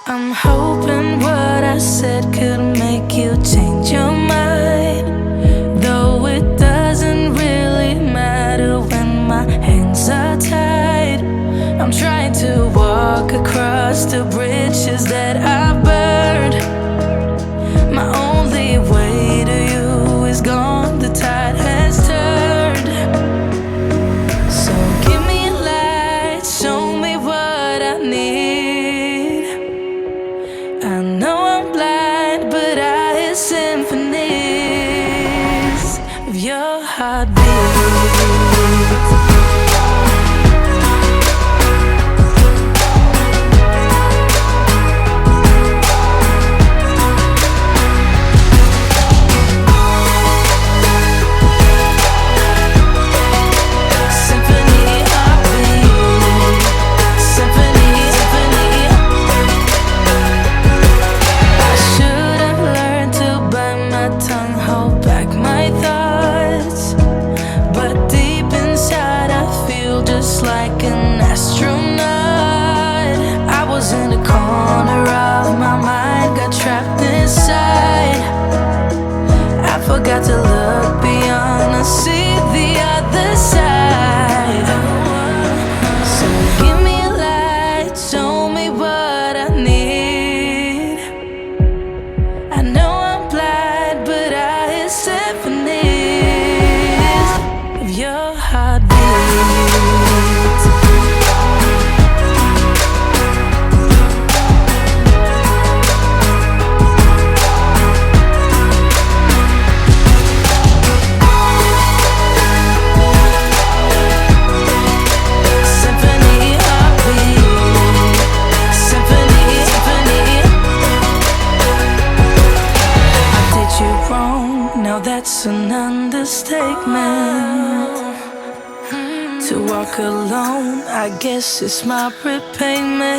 I'm hoping what I said could make you change your mind, though it doesn't really matter when my hands are tied. I'm trying to walk across the bridges that I burned. My only way to you is gone, the tide has turned. So give me a light, show me what I need. I know I'm blind, but I hear symphonies of your heartbeat. Forgot to look beyond and see the other side. So give me a light, show me what I need. I know I'm blind, but I hear symphonies of your heartbeat. That's an understatement. To walk alone, I guess it's my repayment.